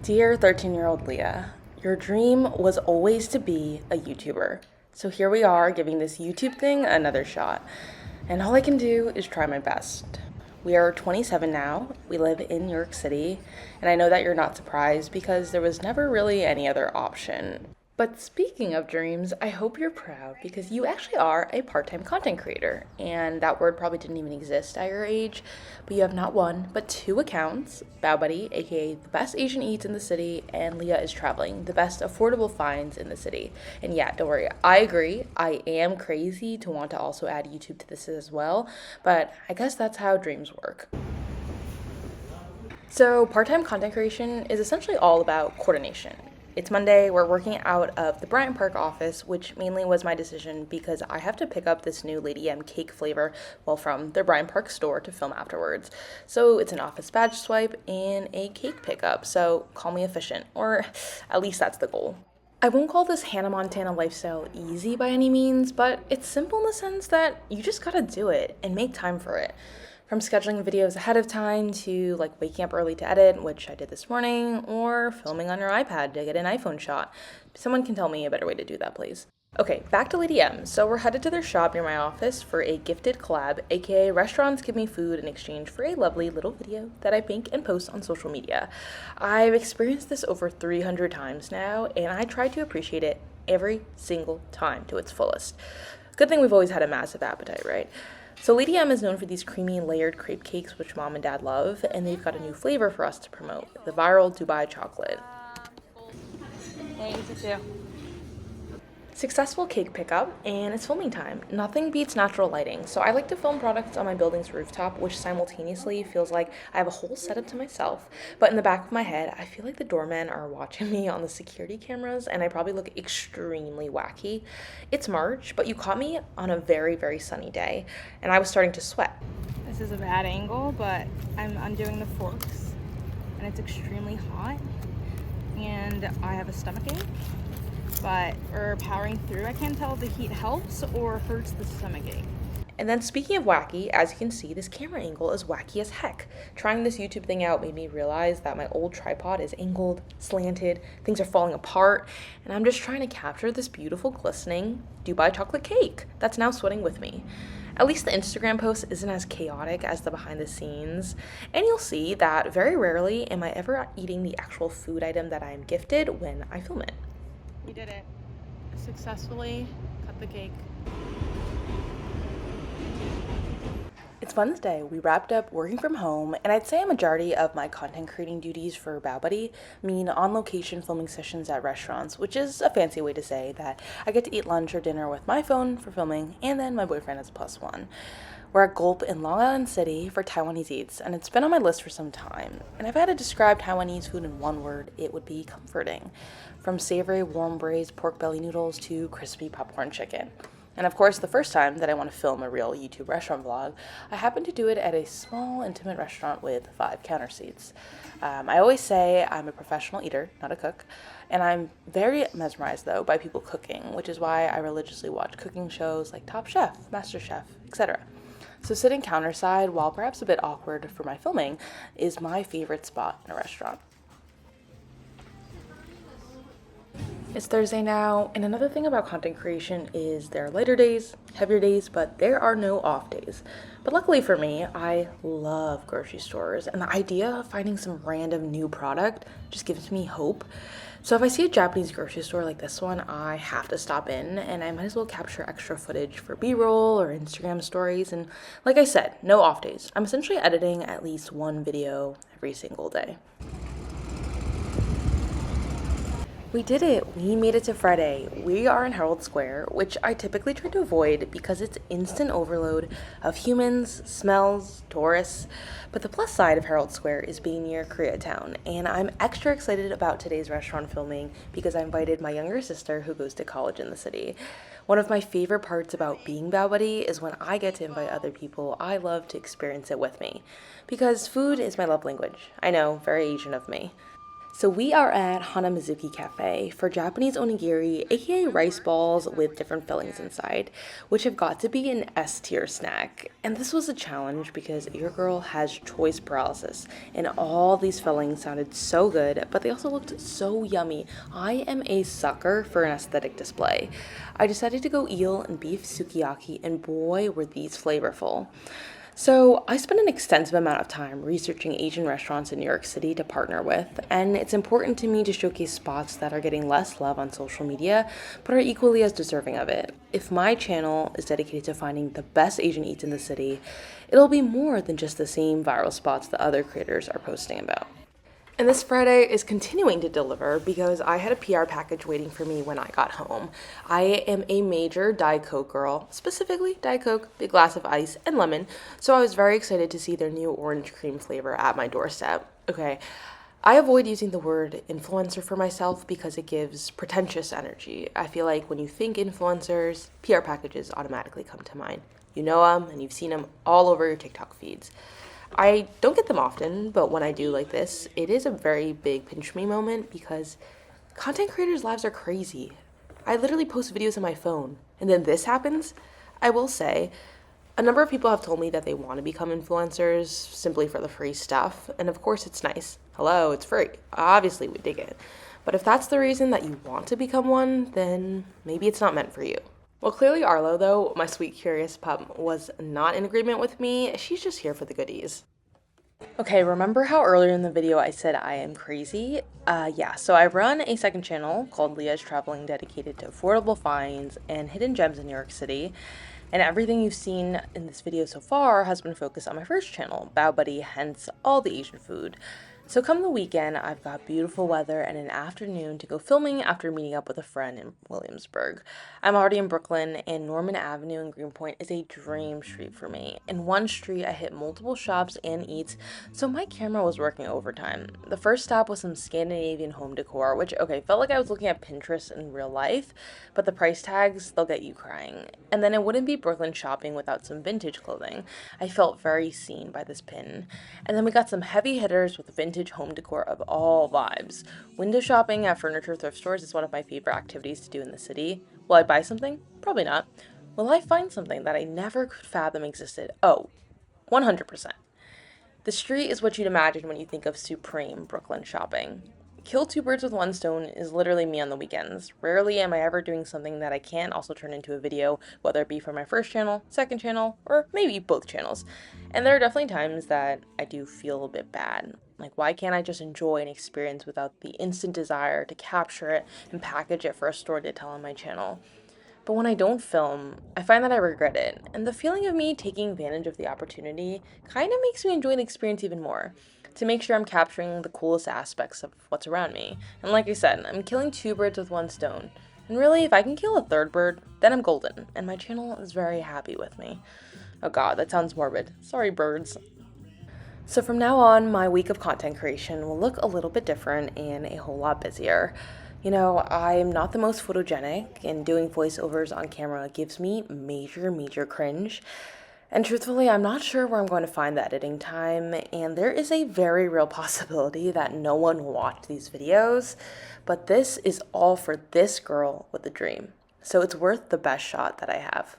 Dear 13-year-old Leah, your dream was always to be a YouTuber. So here we are giving this YouTube thing another shot. And all I can do is try my best. We are 27 now, we live in New York City, and I know that you're not surprised because there was never really any other option. But speaking of dreams, I hope you're proud because you actually are a part-time content creator. And that word probably didn't even exist at your age, but you have not one, but two accounts, Bao Buddy, aka the best Asian eats in the city, and Leah is traveling, the best affordable finds in the city. And yeah, don't worry, I agree, I am crazy to want to also add YouTube to this as well, but I guess that's how dreams work. So, part-time content creation is essentially all about coordination. It's Monday, we're working out of the Bryant Park office, which mainly was my decision because I have to pick up this new Lady M cake flavor, from the Bryant Park store to film afterwards. So it's an office badge swipe and a cake pickup, so call me efficient, or at least that's the goal. I won't call this Hannah Montana lifestyle easy by any means, but it's simple in the sense that you just gotta do it and make time for it. From scheduling videos ahead of time to waking up early to edit, which I did this morning, or filming on your iPad to get an iPhone shot. Someone can tell me a better way to do that, please. Okay, back to Lady M. So we're headed to their shop near my office for a gifted collab, aka restaurants give me food in exchange for a lovely little video that I make and post on social media. I've experienced this over 300 times now, and I try to appreciate it every single time to its fullest. Good thing we've always had a massive appetite, right? So Lady M is known for these creamy layered crepe cakes, which mom and dad love, and they've got a new flavor for us to promote, the viral Dubai chocolate. Thanks, you too. Successful cake pickup, and it's filming time. Nothing beats natural lighting, so I like to film products on my building's rooftop, which simultaneously feels like I have a whole setup to myself, but in the back of my head, I feel like the doormen are watching me on the security cameras, and I probably look extremely wacky. It's March, but you caught me on a very, very sunny day, and I was starting to sweat. This is a bad angle, but I'm undoing the forks, and it's extremely hot, and I have a stomachache. But we're powering through. I can't tell if the heat helps or hurts the stomachache. And then speaking of wacky, as you can see, this camera angle is wacky as heck. Trying this YouTube thing out made me realize that my old tripod is angled, slanted, things are falling apart, and I'm just trying to capture this beautiful, glistening Dubai chocolate cake that's now sweating with me. At least the Instagram post isn't as chaotic as the behind the scenes, and you'll see that very rarely am I ever eating the actual food item that I am gifted when I film it. We did it. Successfully cut the cake. It's Wednesday. We wrapped up working from home, and I'd say a majority of my content creating duties for Bao Buddy mean on-location filming sessions at restaurants, which is a fancy way to say that I get to eat lunch or dinner with my phone for filming, and then my boyfriend is plus one. We're at Gulp in Long Island City for Taiwanese Eats, and it's been on my list for some time. And if I had to describe Taiwanese food in one word, it would be comforting. From savory, warm braised pork belly noodles to crispy popcorn chicken. And of course, the first time that I want to film a real YouTube restaurant vlog, I happened to do it at a small, intimate restaurant with 5 counter seats. I always say I'm a professional eater, not a cook, and I'm very mesmerized, though, by people cooking, which is why I religiously watch cooking shows like Top Chef, Master Chef, etc. So sitting counterside, while perhaps a bit awkward for my filming, is my favorite spot in a restaurant. It's Thursday now, and another thing about content creation is there are lighter days, heavier days, but there are no off days. But luckily for me, I love grocery stores, and the idea of finding some random new product just gives me hope. So if I see a Japanese grocery store like this one, I have to stop in, and I might as well capture extra footage for B-roll or Instagram stories. And like I said, no off days. I'm essentially editing at least one video every single day. We did it! We made it to Friday. We are in Herald Square, which I typically try to avoid because it's instant overload of humans, smells, tourists. But the plus side of Herald Square is being near Koreatown, and I'm extra excited about today's restaurant filming because I invited my younger sister who goes to college in the city. One of my favorite parts about being Bao Buddy is when I get to invite other people I love to experience it with me. Because food is my love language. I know, very Asian of me. So we are at Hanamizuki Cafe for Japanese onigiri, aka rice balls with different fillings inside, which have got to be an S tier snack. And this was a challenge because your girl has choice paralysis, and all these fillings sounded so good, but they also looked so yummy. I am a sucker for an aesthetic display. I decided to go eel and beef sukiyaki, and boy, were these flavorful. So, I spent an extensive amount of time researching Asian restaurants in New York City to partner with, and it's important to me to showcase spots that are getting less love on social media, but are equally as deserving of it. If my channel is dedicated to finding the best Asian eats in the city, it'll be more than just the same viral spots that other creators are posting about. And this Friday is continuing to deliver because I had a PR package waiting for me when I got home. I am a major Diet Coke girl, specifically Diet Coke, big glass of ice, and lemon, so I was very excited to see their new orange cream flavor at my doorstep. Okay, I avoid using the word influencer for myself because it gives pretentious energy. I feel like when you think influencers, PR packages automatically come to mind. You know them, and you've seen them all over your TikTok feeds. I don't get them often, but when I do like this, it is a very big pinch me moment because content creators' lives are crazy. I literally post videos on my phone, and then this happens. I will say, a number of people have told me that they want to become influencers simply for the free stuff, and of course it's nice. Hello, it's free. Obviously we dig it. But if that's the reason that you want to become one, then maybe it's not meant for you. Well, clearly Arlo, though, my sweet curious pup, was not in agreement with me. She's just here for the goodies. Okay, remember how earlier in the video I said I am crazy? Yeah, so I run a second channel called Leah's Traveling dedicated to affordable finds and hidden gems in New York City. And everything you've seen in this video so far has been focused on my first channel, Bao Buddy, hence all the Asian food. So come the weekend, I've got beautiful weather and an afternoon to go filming after meeting up with a friend in Williamsburg. I'm already in Brooklyn, and Norman Avenue in Greenpoint is a dream street for me. In one street, I hit multiple shops and eats, so my camera was working overtime. The first stop was some Scandinavian home decor, which, okay, felt like I was looking at Pinterest in real life, but the price tags, they'll get you crying. And then it wouldn't be Brooklyn shopping without some vintage clothing. I felt very seen by this pin. And then we got some heavy hitters with vintage home decor of all vibes. Window shopping at furniture thrift stores is one of my favorite activities to do in the city. Will I buy something? Probably not. Will I find something that I never could fathom existed? Oh, 100%. The street is what you'd imagine when you think of supreme Brooklyn shopping. Kill two birds with one stone is literally me on the weekends. Rarely am I ever doing something that I can also turn into a video, whether it be for my first channel, second channel, or maybe both channels. And there are definitely times that I do feel a bit bad. Like, why can't I just enjoy an experience without the instant desire to capture it and package it for a story to tell on my channel? But when I don't film, I find that I regret it, and the feeling of me taking advantage of the opportunity kind of makes me enjoy the experience even more, to make sure I'm capturing the coolest aspects of what's around me. And like I said, I'm killing two birds with one stone. And really, if I can kill a third bird, then I'm golden, and my channel is very happy with me. Oh god, that sounds morbid. Sorry, birds. So from now on, my week of content creation will look a little bit different and a whole lot busier. You know, I'm not the most photogenic, and doing voiceovers on camera gives me major cringe. And truthfully, I'm not sure where I'm going to find the editing time, and there is a very real possibility that no one will watch these videos, but this is all for this girl with a dream. So it's worth the best shot that I have.